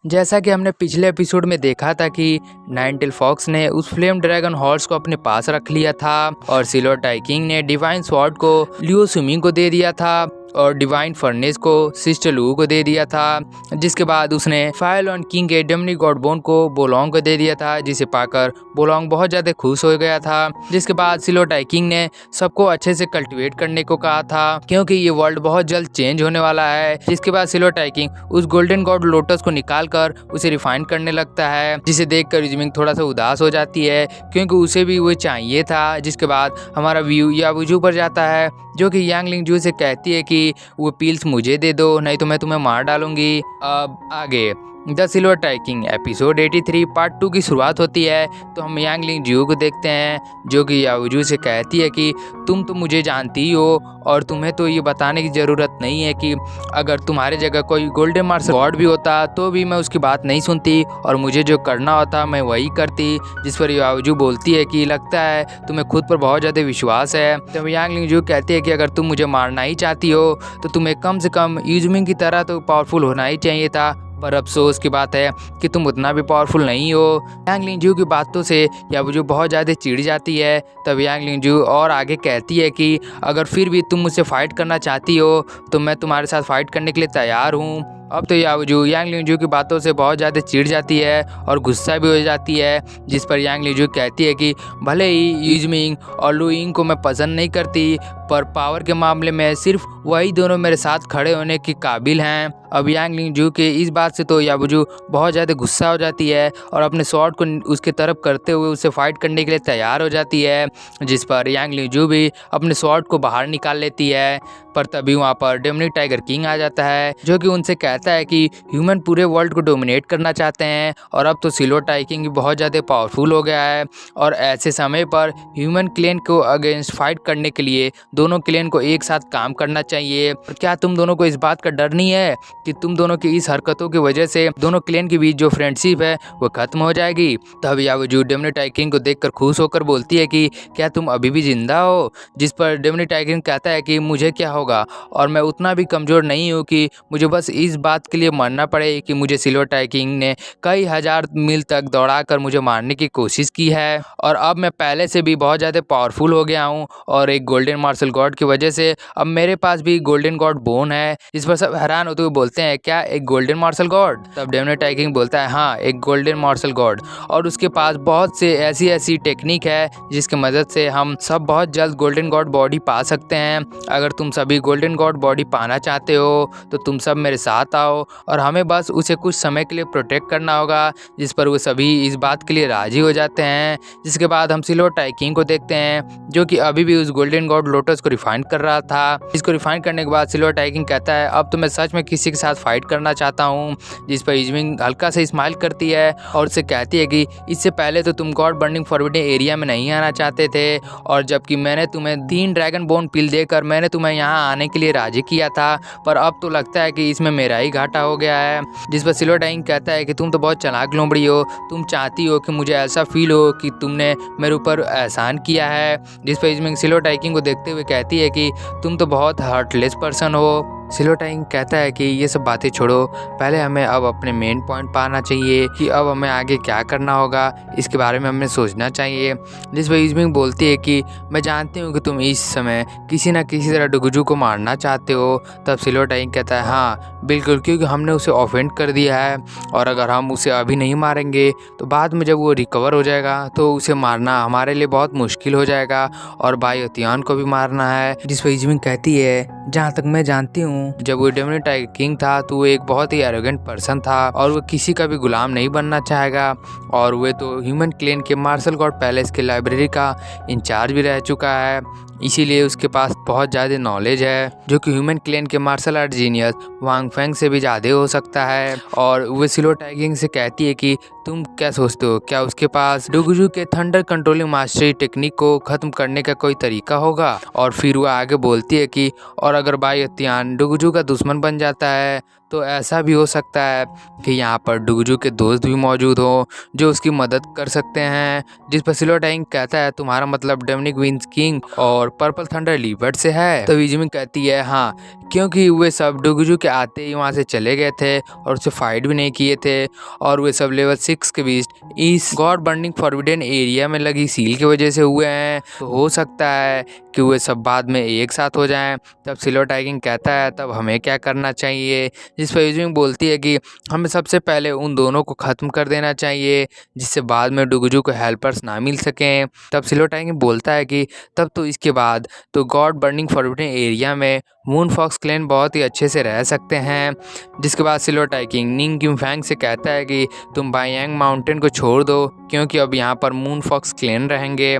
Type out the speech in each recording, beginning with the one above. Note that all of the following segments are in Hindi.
जैसा कि हमने पिछले एपिसोड में देखा था कि नाइनटेल फॉक्स ने उस फ्लेम ड्रैगन हॉर्स को अपने पास रख लिया था और सिल्वर टाइकिंग ने डिवाइन स्वॉर्ड को लियो सुमिंग को दे दिया था और डिवाइन फर्नेस को सिस्टर लू को दे दिया था। जिसके बाद उसने फायर ऑन किंग के डेमनी गॉडबोन को बोलोंग को दे दिया था, जिसे पाकर बोलोंग बहुत ज़्यादा खुश हो गया था। जिसके बाद सिल्वर टाइकिंग ने सबको अच्छे से कल्टीवेट करने को कहा था क्योंकि ये वर्ल्ड बहुत जल्द चेंज होने वाला है। जिसके बाद सिल्वर टाइकिंग उस गोल्डन गॉड लोटस को निकाल कर उसे रिफाइन करने लगता है, जिसे देखकर युजमिंग थोड़ा सा उदास हो जाती है क्योंकि उसे भी वो चाहिए था। जिसके बाद हमारा व्यू याबुजू पर जाता है जो कि यांग लिंगजू से कहती है कि वो पील्स मुझे दे दो, नहीं तो मैं तुम्हें मार डालूंगी। अब आगे द सिल्वर टाइकिंग एपिसोड 83 पार्ट 2 की शुरुआत होती है तो हम यांग लिंगजू को देखते हैं जो कि याबुजू से कहती है कि तुम तो मुझे जानती हो और तुम्हें तो ये बताने की ज़रूरत नहीं है कि अगर तुम्हारे जगह कोई गोल्डन मार्शल गॉड भी होता तो भी मैं उसकी बात नहीं सुनती और मुझे जो करना होता मैं वही करती। जिस पर याबुजू बोलती है कि लगता है तुम्हें खुद पर बहुत ज़्यादा विश्वास है। तो यांग लिंगजू कहती है कि अगर तुम मुझे मारना ही चाहती हो तो तुम्हें कम से कम युजमिंग की तरह तो पावरफुल होना ही चाहिए था, पर अफसोस की बात है कि तुम उतना भी पावरफुल नहीं हो। यांग लिंगजू की बातों से याबुजू बहुत ज़्यादा चिढ़ जाती है। तब यांग लिंगजू और आगे कहती है कि अगर फिर भी तुम मुझसे फाइट करना चाहती हो तो मैं तुम्हारे साथ फाइट करने के लिए तैयार हूँ। अब तो याबुजू यांग लिंगजू की बातों से बहुत ज़्यादा चिढ़ जाती है और गुस्सा भी हो जाती है। जिस पर यांग लिंगजू कहती है कि भले ही युजमिंग और लुइंग को मैं पसंद नहीं करती पर पावर के मामले में सिर्फ वही दोनों मेरे साथ खड़े होने के काबिल हैं। अब यांग लिंगजू के इस बात से तो याबुजू बहुत ज़्यादा गुस्सा हो जाती है और अपने स्वॉर्ड को उसके तरफ करते हुए उससे फाइट करने के लिए तैयार हो जाती है। जिस पर यांग लिंगजू भी अपने स्वॉर्ड को बाहर निकाल लेती है, पर तभी वहाँ पर डेमनी टाइगर किंग आ जाता है जो कि उनसे कहता है कि ह्यूमन पूरे वर्ल्ड को डोमिनेट करना चाहते हैं और अब तो सिल्वर टाइकिंग भी बहुत ज़्यादा पावरफुल हो गया है और ऐसे समय पर ह्यूमन क्लेन को अगेंस्ट फाइट करने के लिए दोनों क्लेन को एक साथ काम करना चाहिए। क्या तुम दोनों को इस बात का डर नहीं है कि तुम दोनों की इस हरकतों की वजह से दोनों क्लेन के बीच जो फ्रेंडशिप है वो खत्म हो जाएगी? तब याबुजू डेमनी टाइकिंग को देखकर खुश होकर बोलती है कि क्या तुम अभी भी जिंदा हो? जिस पर डेमनी टाइकिंग कहता है कि मुझे क्या होगा और मैं उतना भी कमज़ोर नहीं हूँ कि मुझे बस इस बात के लिए मरना पड़े कि मुझे सिल्वर टाइकिंग ने कई हजार मील तक दौड़ाकर मुझे मारने की कोशिश की है और अब मैं पहले से भी बहुत ज़्यादा पावरफुल हो गया हूँ और एक गोल्डन मार्शल गॉड की वजह से अब मेरे पास भी गोल्डन गॉड बोन है। इस पर सब हैरान होते हुए बोलते हैं क्या एक गोल्डन मार्शल गॉड? तब डेमनी टाइकिंग बोलता है हाँ, एक गोल्डन मार्शल गॉड और उसके पास बहुत से ऐसी टेक्निक है जिसकी मदद से हम सब बहुत जल्द गोल्डन गॉड बॉडी पा सकते हैं। अगर तुम सभी गोल्डन गॉड बॉडी पाना चाहते हो तो तुम सब मेरे साथ आओ और हमें बस उसे कुछ समय के लिए प्रोटेक्ट करना होगा। जिस पर वो सभी इस बात के लिए राजी हो जाते हैं। जिसके बाद हम सिल्वर टाइकिंग को देखते हैं जो कि अभी भी उस गोल्डन गॉड लोटस को रिफाइन कर रहा था। इसको रिफाइन करने के बाद सिल्वर टाइकिंग कहता है अब तो मैं सच में किसी के साथ फाइट करना चाहता हूँ। जिस पर युजमिंग हल्का से स्माइल करती है और उससे कहती है कि इससे पहले तो तुम गॉड बर्निंग फॉरबिडन एरिया में नहीं आना चाहते थे और जबकि मैंने तुम्हें 3 ड्रैगन बोन पिल देकर मैंने तुम्हें यहाँ आने के लिए राजी किया था, पर अब तो लगता है कि इसमें मेरा ही घाटा हो गया है। जिस पर सिल्वर टाइकिंग कहता है कि तुम तो बहुत चालाक लोमड़ी हो, तुम चाहती हो कि मुझे ऐसा फील हो कि तुमने मेरे ऊपर एहसान किया है। जिस पर युजमिंग सिल्वर टाइकिंग को देखते हुए कहती है कि तुम तो बहुत हार्टलेस पर्सन हो। सिल्वर टाइकिंग कहता है कि ये सब बातें छोड़ो, पहले हमें अब अपने मेन पॉइंट पाना चाहिए कि अब हमें आगे क्या करना होगा, इसके बारे में हमें सोचना चाहिए। जिस पर युजमिंग बोलती है कि मैं जानती हूँ कि तुम इस समय किसी न किसी तरह डुगुजू को मारना चाहते हो। तब सिल्वर टाइकिंग कहता है हाँ बिल्कुल, क्योंकि हमने उसे ऑफेंड कर दिया है और अगर हम उसे अभी नहीं मारेंगे तो बाद में जब वो रिकवर हो जाएगा तो उसे मारना हमारे लिए बहुत मुश्किल हो जाएगा और भाई अतियान को भी मारना है। जिस पर युजमिंग कहती है जहाँ तक मैं जानती हूँ जब वो डेमनी टाइगर किंग था तो वो एक बहुत ही एरोगेंट पर्सन था और वो किसी का भी गुलाम नहीं बनना चाहेगा और वो तो ह्यूमन क्लेन के मार्शल गॉड पैलेस के लाइब्रेरी का इंचार्ज भी रह चुका है, इसीलिए उसके पास बहुत ज़्यादा नॉलेज है जो कि ह्यूमन क्लेन के मार्शल आर्ट जीनियस वांग फेंग से भी ज़्यादा हो सकता है। और वो सिल्वर टाइकिंग से कहती है कि तुम क्या सोचते हो, क्या उसके पास डुगुजू के थंडर कंट्रोलिंग मास्टरी टेक्निक को ख़त्म करने का कोई तरीका होगा? और फिर वो आगे बोलती है कि और अगर भाई अतियान डुगुजू का दुश्मन बन जाता है तो ऐसा भी हो सकता है कि यहाँ पर डुगजू के दोस्त भी मौजूद हो जो उसकी मदद कर सकते हैं। जिस पर सिल्वर टाइगिंग कहता है तुम्हारा मतलब डोमिनिक विंस किंग और पर्पल थंडर लीबर्ट से है। तो इजुमी कहती है हाँ, क्योंकि वे सब डुगजू के आते ही वहाँ से चले गए थे और उससे फाइट भी नहीं किए थे और वे सब लेवल 6 के बीच इस गॉड बर्निंग फॉरबिडन एरिया में लगी सील की वजह से हुए हैं। तो हो सकता है कि वे सब बाद में एक साथ हो जाएं। तब सिल्वर टाइगिंग कहता है तब हमें क्या करना चाहिए, जिस पर इजुमी बोलती है कि हमें सबसे पहले उन दोनों को ख़त्म कर देना चाहिए जिससे बाद में डुगजू को हेल्पर्स ना मिल सकें। तब सिल्वर टाइगिंग बोलता है कि तब तो इसके बाद तो गॉड बर्निंग फॉरबिडन एरिया में मून फॉक्स क्लैन बहुत ही अच्छे से रह सकते हैं। जिसके बाद सिल्वर टाइगिंग निंग किम फैंग से कहता है कि तुम बायांग माउंटेन को छोड़ दो क्योंकि अब यहाँ पर मून फॉक्स क्लैन रहेंगे।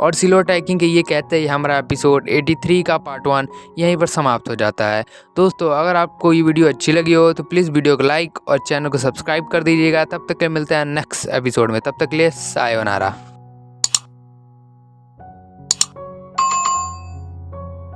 और सिल्वर टाइगिंग के ये कहते ही हमारा एपिसोड 83 का पार्ट 1 यहीं पर समाप्त हो जाता है। दोस्तों अगर आपको ये वीडियो अच्छी लगी हो तो प्लीज़ वीडियो को लाइक और चैनल को सब्सक्राइब कर दीजिएगा। तब तक के मिलते हैं नेक्स्ट एपिसोड में, तब तक के लिए सायोनारा।